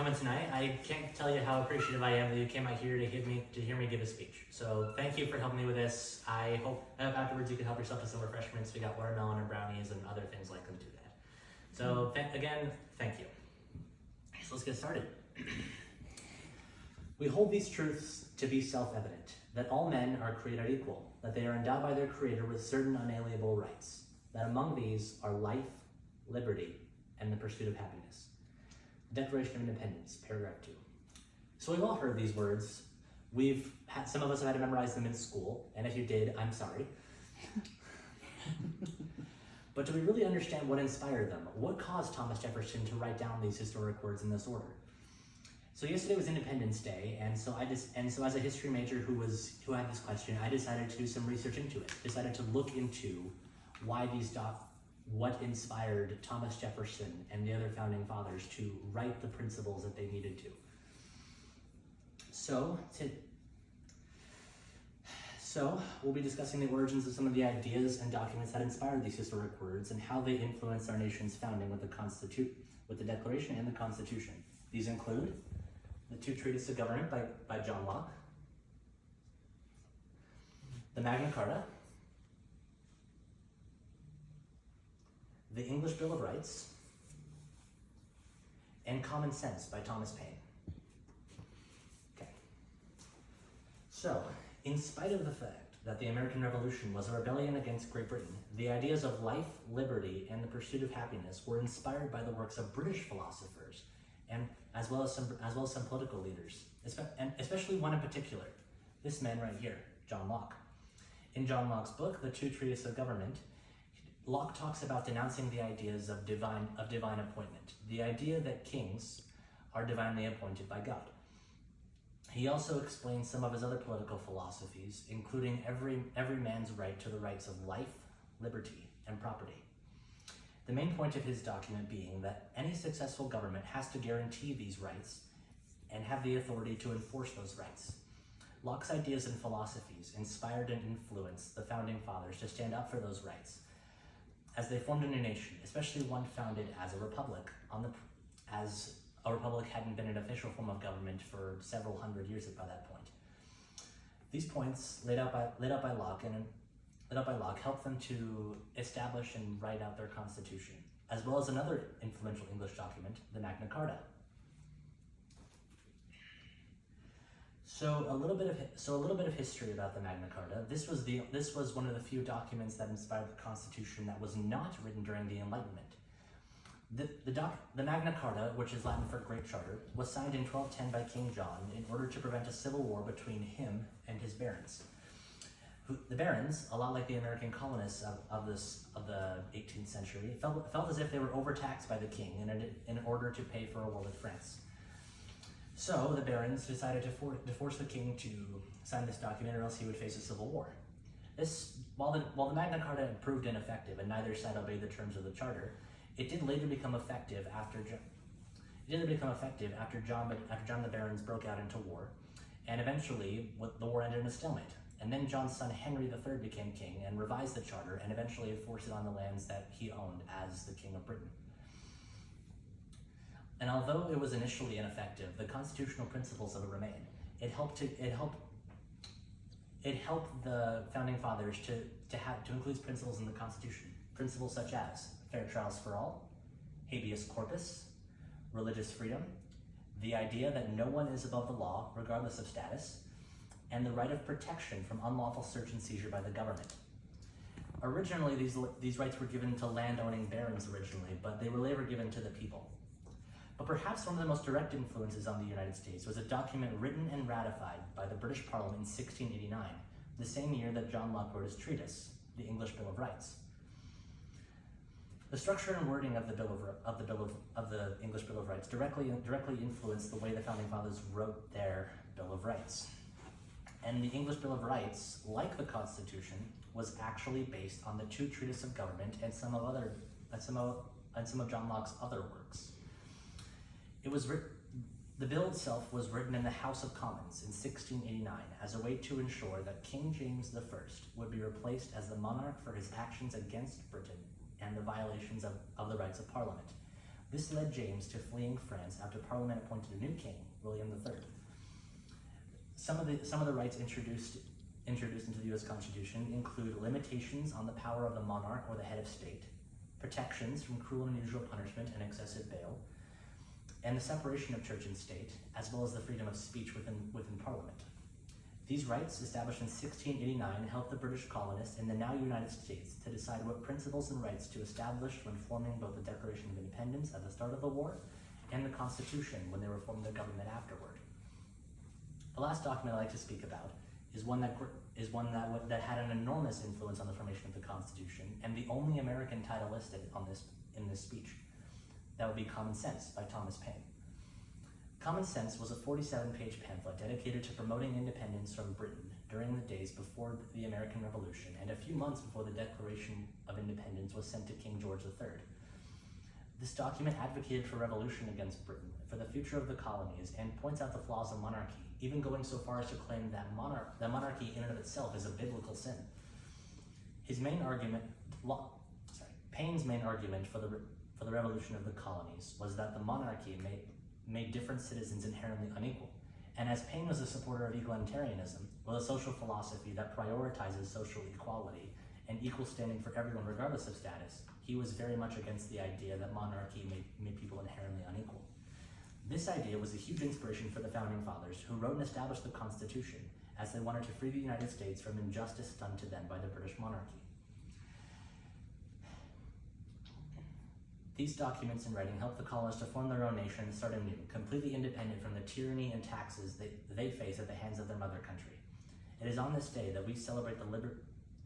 coming tonight. I can't tell you how appreciative I am that you came out here to hear me give a speech. So thank you for helping me with this. I hope afterwards you can help yourself to some refreshments. We got watermelon and brownies and other things like them to that. So again, thank you. So let's get started. We hold these truths to be self-evident, that all men are created equal, that they are endowed by their Creator with certain unalienable rights, that among these are life, liberty, and the pursuit of happiness. Declaration of Independence, paragraph 2. So we've all heard these words. Some of us have had to memorize them in school, and if you did, I'm sorry. But do we really understand what inspired them? What caused Thomas Jefferson to write down these historic words in this order? So yesterday was Independence Day, and so as a history major who had this question, I decided to do some research into it. Decided to look into what inspired Thomas Jefferson and the other founding fathers to write the principles that they needed to. So we'll be discussing the origins of some of the ideas and documents that inspired these historic words and how they influenced our nation's founding with the Declaration and the Constitution. These include the two treatises of government by John Locke, the Magna Carta, the English Bill of Rights, and Common Sense by Thomas Paine. Okay. So, in spite of the fact that the American Revolution was a rebellion against Great Britain, the ideas of life, liberty, and the pursuit of happiness were inspired by the works of British philosophers, and as well as some political leaders, and especially one in particular, this man right here, John Locke. In John Locke's book, The Two Treatises of Government, Locke talks about denouncing the ideas of divine appointment, the idea that kings are divinely appointed by God. He also explains some of his other political philosophies, including every man's right to the rights of life, liberty, and property. The main point of his document being that any successful government has to guarantee these rights and have the authority to enforce those rights. Locke's ideas and philosophies inspired and influenced the founding fathers to stand up for those rights as they formed a new nation, especially one founded as a republic, as a republic hadn't been an official form of government for several hundred years by that point. These points laid out by Locke helped them to establish and write out their Constitution, as well as another influential English document, the Magna Carta. So a little bit of history about the Magna Carta. This was one of the few documents that inspired the Constitution that was not written during the Enlightenment. The Magna Carta, which is Latin for Great Charter, was signed in 1210 by King John in order to prevent a civil war between him and his barons. The barons, a lot like the American colonists of the 18th century, felt as if they were overtaxed by the king in order to pay for a war with France. So the barons decided to force the king to sign this document, or else he would face a civil war. While the Magna Carta proved ineffective and neither side obeyed the terms of the charter, it did later become effective after John the Barons broke out into war, and eventually the war ended in a stalemate. And then John's son Henry III became king and revised the charter and eventually enforced it on the lands that he owned as the King of Britain. And although it was initially ineffective, the constitutional principles of it remained. It helped the founding fathers to include principles in the Constitution. Principles such as fair trials for all, habeas corpus, religious freedom, the idea that no one is above the law, regardless of status, and the right of protection from unlawful search and seizure by the government. Originally, these rights were given to land-owning barons originally, but they were later given to the people. But perhaps one of the most direct influences on the United States was a document written and ratified by the British Parliament in 1689, the same year that John Locke wrote his treatise, the English Bill of Rights. The structure and wording of the English Bill of Rights directly influenced the way the founding fathers wrote their Bill of Rights. And the English Bill of Rights, like the Constitution, was actually based on the two treatises of government and some of John Locke's other works. The bill itself was written in the House of Commons in 1689 as a way to ensure that King James I would be replaced as the monarch for his actions against Britain and the violations of the rights of Parliament, This led James to fleeing France after Parliament appointed a new king, William III. Some of the rights introduced into the U.S. Constitution include limitations on the power of the monarch or the head of state, protections from cruel and unusual punishment and excessive bail, and the separation of church and state, as well as the freedom of speech within Parliament. These rights, established in 1689, helped the British colonists in the now United States to decide what principles and rights to establish when forming both the Declaration of Independence at the start of the war and the Constitution when they reformed their government afterward. The last document I'd like to speak about is one that had an enormous influence on the formation of the Constitution, and the only American title listed in this speech. That would be Common Sense by Thomas Paine. Common Sense was a 47-page pamphlet dedicated to promoting independence from Britain during the days before the American Revolution and a few months before the Declaration of Independence was sent to King George III. This document advocated for revolution against Britain, for the future of the colonies, and points out the flaws of monarchy, even going so far as to claim that monarchy in and of itself is a biblical sin. Paine's main argument for the revolution of the colonies was that the monarchy made different citizens inherently unequal. And as Paine was a supporter of egalitarianism, with a social philosophy that prioritizes social equality and equal standing for everyone regardless of status, he was very much against the idea that monarchy made people inherently unequal. This idea was a huge inspiration for the Founding Fathers, who wrote and established the Constitution, as they wanted to free the United States from injustice done to them by the British monarchy. These documents in writing helped the colonists to form their own nation and start anew, completely independent from the tyranny and taxes they face at the hands of their mother country. It is on this day that we celebrate the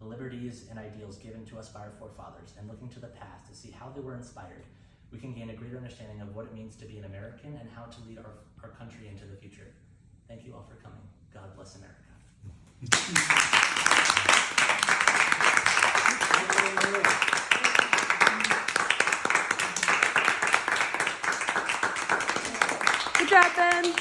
liberties and ideals given to us by our forefathers, and looking to the past to see how they were inspired, we can gain a greater understanding of what it means to be an American and how to lead our country into the future. Thank you all for coming. God bless America. Good job, Ben.